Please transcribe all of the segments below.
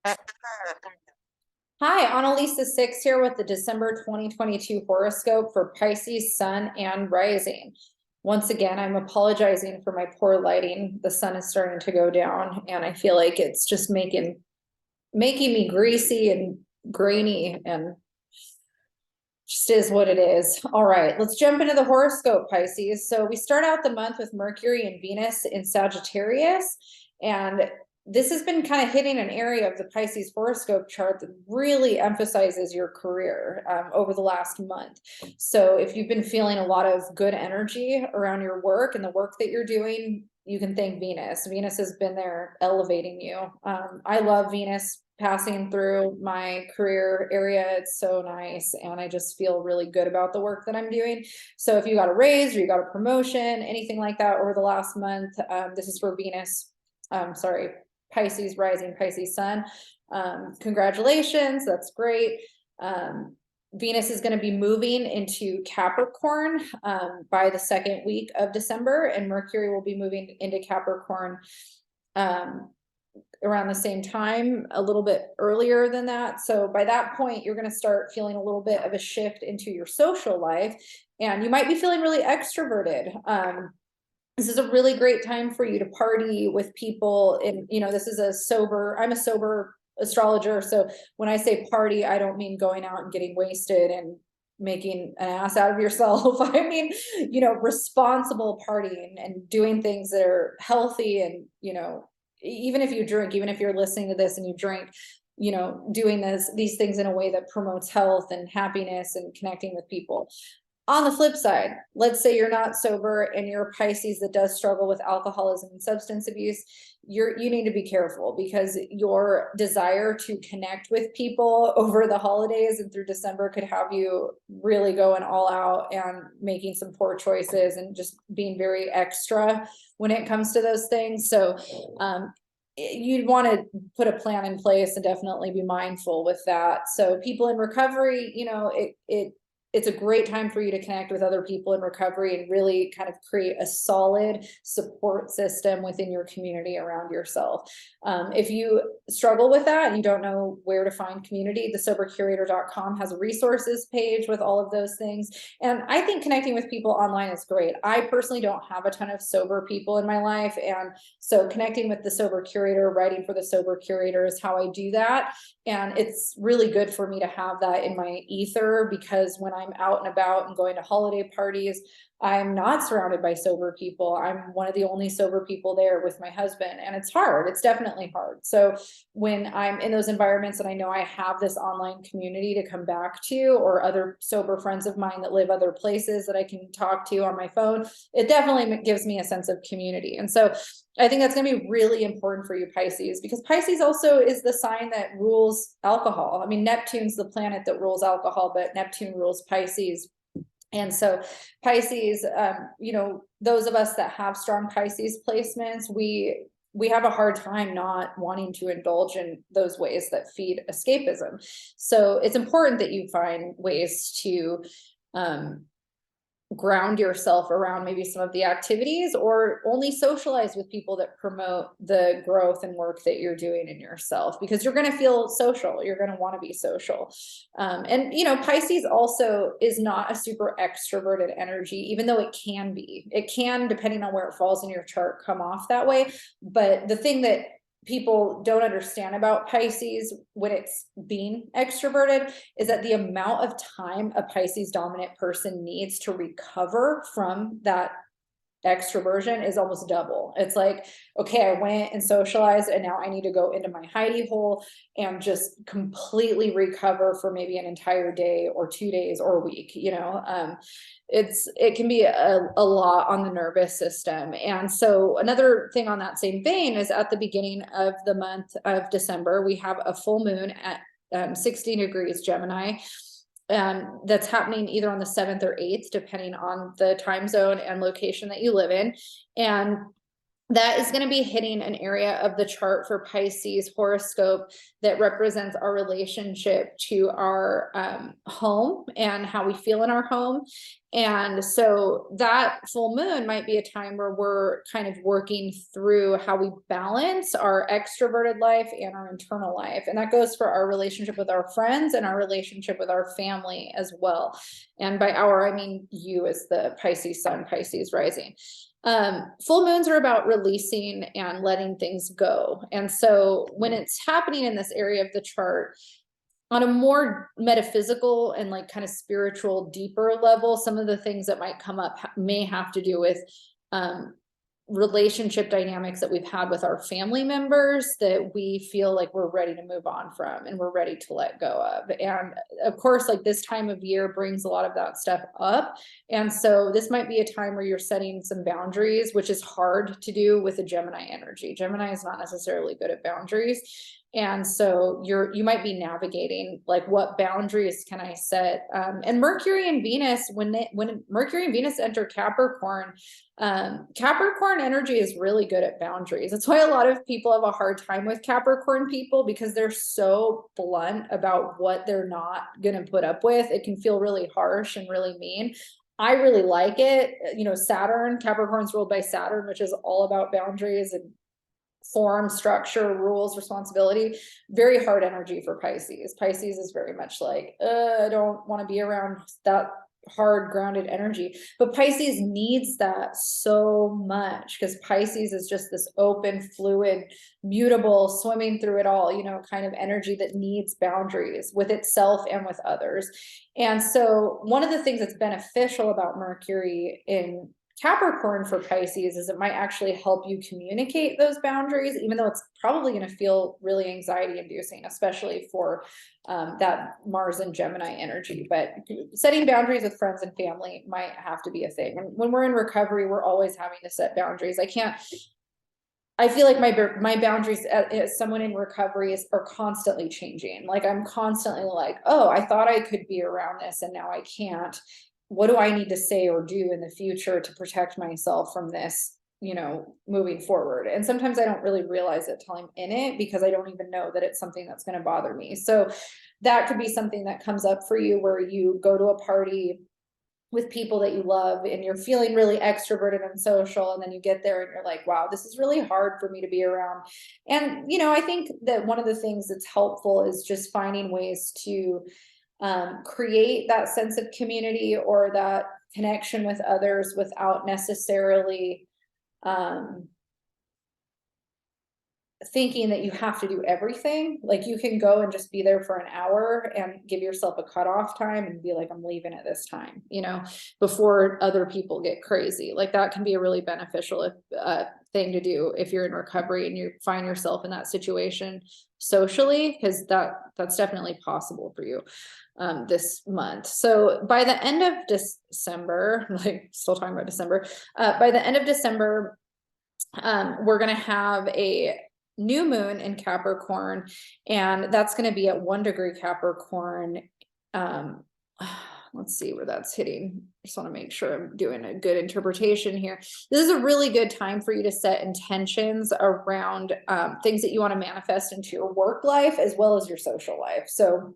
Hi, Analisa 6 here with the December 2022 horoscope for Pisces, Sun, and Rising. Once again, I'm apologizing for my poor lighting. The sun is starting to go down, and I feel like it's just making me greasy and grainy, and just is what it is. All right, let's jump into the horoscope, Pisces. So we start out the month with Mercury and Venus in Sagittarius, and this has been kind of hitting an area of the Pisces horoscope chart that really emphasizes your career over the last month. So if you've been feeling a lot of good energy around your work and the work that you're doing, you can thank Venus. Venus has been there elevating you. I love Venus passing through my career area. It's so nice. And I just feel really good about the work that I'm doing. So if you got a raise or you got a promotion, anything like that over the last month, this is for Venus. Sorry, Pisces rising, Pisces sun. Congratulations. That's great. Venus is going to be moving into Capricorn by the second week of December, and Mercury will be moving into Capricorn around the same time, a little bit earlier than that. So by that point, you're going to start feeling a little bit of a shift into your social life, and you might be feeling really extroverted. This is a really great time for you to party with people. And, this is I'm a sober astrologer. So when I say party, I don't mean going out and getting wasted and making an ass out of yourself. I mean, responsible partying and doing things that are healthy. And, even if you drink, even if you're listening to this and you drink, doing these things in a way that promotes health and happiness and connecting with people. On the flip side, let's say you're not sober and you're a Pisces that does struggle with alcoholism and substance abuse. You need to be careful, because your desire to connect with people over the holidays and through December could have you really going all out and making some poor choices and just being very extra when it comes to those things. So you'd want to put a plan in place and definitely be mindful with that. So people in recovery, it's a great time for you to connect with other people in recovery and really kind of create a solid support system within your community around yourself. If you struggle with that and you don't know where to find community, the sobercurator.com has a resources page with all of those things. And I think connecting with people online is great. I personally don't have a ton of sober people in my life. And so connecting with the Sober Curator, writing for the Sober Curator is how I do that. And it's really good for me to have that in my ether, because when I'm out and about and going to holiday parties, I'm not surrounded by sober people. I'm one of the only sober people there with my husband, and it's hard. It's definitely hard. So when I'm in those environments and I know I have this online community to come back to, or other sober friends of mine that live other places that I can talk to on my phone, it definitely gives me a sense of community. And so I think that's going to be really important for you, Pisces, because Pisces also is the sign that rules alcohol. I mean, Neptune's the planet that rules alcohol, but Neptune rules Pisces. And so Pisces, those of us that have strong Pisces placements, we have a hard time not wanting to indulge in those ways that feed escapism. So it's important that you find ways to ground yourself around maybe some of the activities, or only socialize with people that promote the growth and work that you're doing in yourself, because you're going to feel social. You're going to want to be social. And Pisces also is not a super extroverted energy, even though it can be. It can, depending on where it falls in your chart, come off that way. But the thing that people don't understand about Pisces when it's being extroverted is that the amount of time a Pisces dominant person needs to recover from that extroversion is almost double. It's like, okay, I went and socialized, and now I need to go into my hidey hole and just completely recover for maybe an entire day or 2 days or a week. It can be a lot on the nervous system. And so another thing on that same vein is, at the beginning of the month of December, we have a full moon at 16 degrees Gemini. That's happening either on the 7th or 8th, depending on the time zone and location that you live in. And that is going to be hitting an area of the chart for Pisces horoscope that represents our relationship to our home and how we feel in our home. And so that full moon might be a time where we're kind of working through how we balance our extroverted life and our internal life. And that goes for our relationship with our friends and our relationship with our family as well. And by our, I mean you as the Pisces sun, Pisces rising. Full moons are about releasing and letting things go. And so when it's happening in this area of the chart, on a more metaphysical and like kind of spiritual, deeper level, some of the things that might come up may have to do with relationship dynamics that we've had with our family members that we feel like we're ready to move on from and we're ready to let go of. And of course, like this time of year brings a lot of that stuff up. And so this might be a time where you're setting some boundaries, which is hard to do with a Gemini energy. Gemini is not necessarily good at boundaries. And so you might be navigating like, what boundaries can I set? And Mercury and Venus, when Mercury and Venus enter Capricorn, Capricorn energy is really good at boundaries. That's why a lot of people have a hard time with Capricorn people, because they're so blunt about what they're not going to put up with. It can feel really harsh and really mean. I really like it. You know, Saturn, Capricorn's ruled by Saturn, which is all about boundaries and form, structure, rules, responsibility. Very hard energy for Pisces. Pisces is very much like, I don't want to be around that hard grounded energy. But Pisces needs that so much, because Pisces is just this open, fluid, mutable, swimming through it all, you know, kind of energy that needs boundaries with itself and with others. And so one of the things that's beneficial about Mercury in Capricorn for Pisces is it might actually help you communicate those boundaries, even though it's probably going to feel really anxiety inducing, especially for that Mars and Gemini energy. But setting boundaries with friends and family might have to be a thing. And when we're in recovery, we're always having to set boundaries. I feel like my boundaries as someone in recovery are constantly changing. Like I'm constantly like, oh, I thought I could be around this and now I can't. What do I need to say or do in the future to protect myself from this, you know, moving forward? And sometimes I don't really realize it till I'm in it, because I don't even know that it's something that's going to bother me. So that could be something that comes up for you, where you go to a party with people that you love and you're feeling really extroverted and social, and then you get there and you're like, wow, this is really hard for me to be around. And you know, I think that one of the things that's helpful is just finding ways to create that sense of community or that connection with others without necessarily thinking that you have to do everything. Like you can go and just be there for an hour and give yourself a cutoff time and be like, I'm leaving at this time, you know, before other people get crazy. Like that can be a really beneficial thing to do if you're in recovery and you find yourself in that situation socially, because that's definitely possible for you this month. So by the end of December, like still talking about December, by the end of December, we're going to have a new moon in Capricorn, and that's going to be at 1 degree Capricorn. Let's see where that's hitting. Just want to make sure I'm doing a good interpretation here. This is a really good time for you to set intentions around things that you want to manifest into your work life as well as your social life. So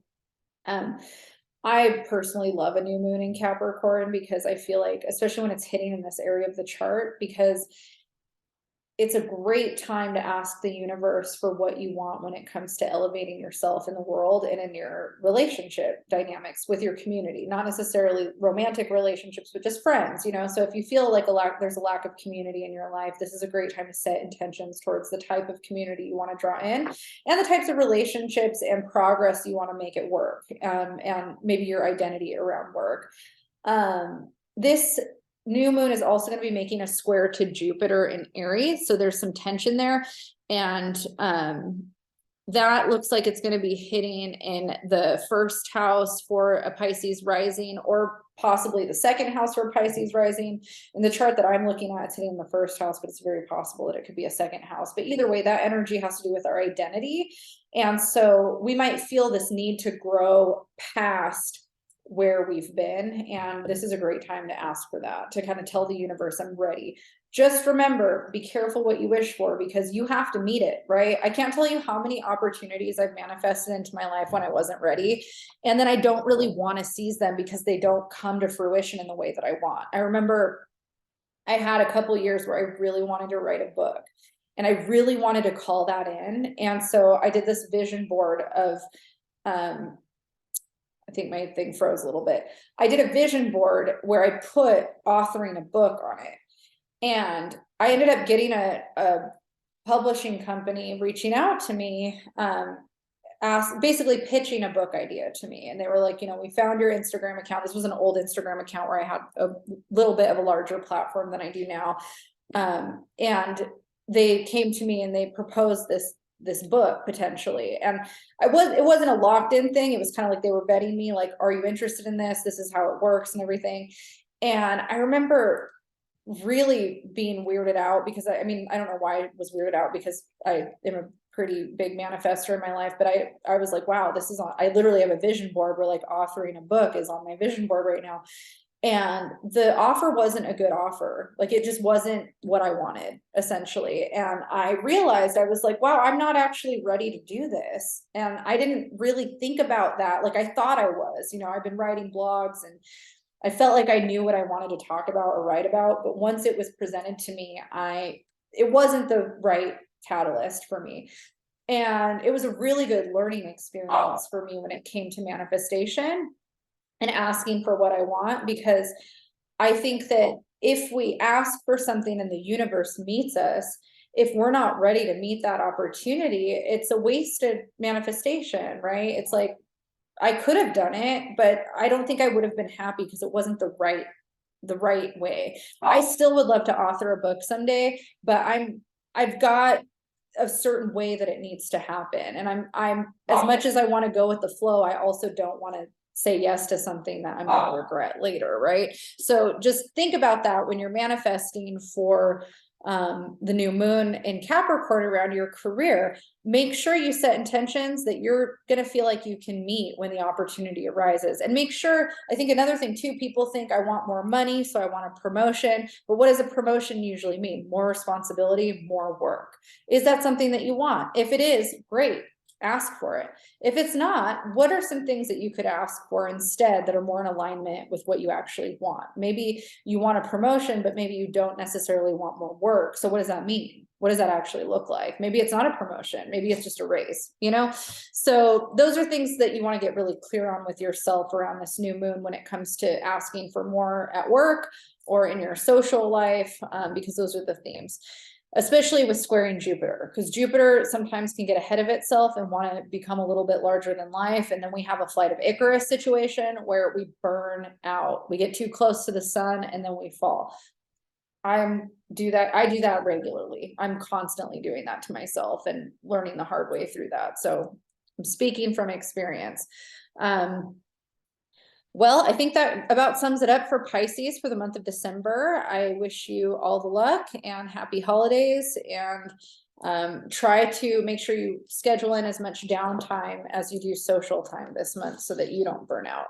I personally love a new moon in Capricorn, because I feel like, especially when it's hitting in this area of the chart, because it's a great time to ask the universe for what you want when it comes to elevating yourself in the world and in your relationship dynamics with your community, not necessarily romantic relationships, but just friends, you know. So if you feel like there's a lack of community in your life, this is a great time to set intentions towards the type of community you want to draw in and the types of relationships and progress you want to make at work, and maybe your identity around work. This new moon is also going to be making a square to Jupiter in Aries. So there's some tension there. And that looks like it's going to be hitting in the first house for a Pisces rising, or possibly the second house for Pisces rising. In the chart that I'm looking at, it's hitting the first house, but it's very possible that it could be a second house. But either way, that energy has to do with our identity. And so we might feel this need to grow past where we've been, and this is a great time to ask for that, to kind of tell the universe, I'm ready just remember, be careful what you wish for, because you have to meet it, right? I can't tell you how many opportunities I've manifested into my life when I wasn't ready. And then I don't really want to seize them because they don't come to fruition in the way that I want. I remember I had a couple years where I really wanted to write a book, and I really wanted to call that in. And so I did this vision board of, I think my thing froze a little bit. I did a vision board where I put authoring a book on it. And I ended up getting a publishing company reaching out to me, basically pitching a book idea to me. And they were like, we found your Instagram account. This was an old Instagram account where I had a little bit of a larger platform than I do now. And they came to me and they proposed this book potentially. And it wasn't a locked in thing. It was kind of like they were vetting me, like, are you interested in this? This is how it works and everything. And I remember really being weirded out, because I don't know why I was weirded out, because I am a pretty big manifestor in my life, but I was like, wow, this is on, I literally have a vision board where like authoring a book is on my vision board right now. And the offer wasn't a good offer. Like, it just wasn't what I wanted, essentially. And I realized, I was like, wow, I'm not actually ready to do this. And I didn't really think about that. Like, I thought I was, I've been writing blogs and I felt like I knew what I wanted to talk about or write about. But once it was presented to me, it wasn't the right catalyst for me. And it was a really good learning experience for me when it came to manifestation and asking for what I want, because I think that if we ask for something and the universe meets us, if we're not ready to meet that opportunity, it's a wasted manifestation, right? It's like, I could have done it, but I don't think I would have been happy because it wasn't the right way. I still would love to author a book someday, but I've got a certain way that it needs to happen. And I'm as much as I want to go with the flow, I also don't want to say yes to something that I'm going to regret later, right? So just think about that when you're manifesting for the new moon in Capricorn around your career. Make sure you set intentions that you're going to feel like you can meet when the opportunity arises. And make sure, I think another thing too, people think I want more money, so I want a promotion. But what does a promotion usually mean? More responsibility, more work. Is that something that you want? If it is, great. Ask for it. If it's not, what are some things that you could ask for instead that are more in alignment with what you actually want? Maybe you want a promotion, but maybe you don't necessarily want more work. So what does that mean? What does that actually look like? Maybe it's not a promotion. Maybe it's just a raise, So those are things that you want to get really clear on with yourself around this new moon when it comes to asking for more at work or in your social life, because those are the themes. Especially with squaring Jupiter, because Jupiter sometimes can get ahead of itself and want to become a little bit larger than life. And then we have a flight of Icarus situation where we burn out. We get too close to the sun and then we fall. I do that regularly. I'm constantly doing that to myself and learning the hard way through that. So I'm speaking from experience. Well, I think that about sums it up for Pisces for the month of December. I wish you all the luck and happy holidays, and try to make sure you schedule in as much downtime as you do social time this month so that you don't burn out.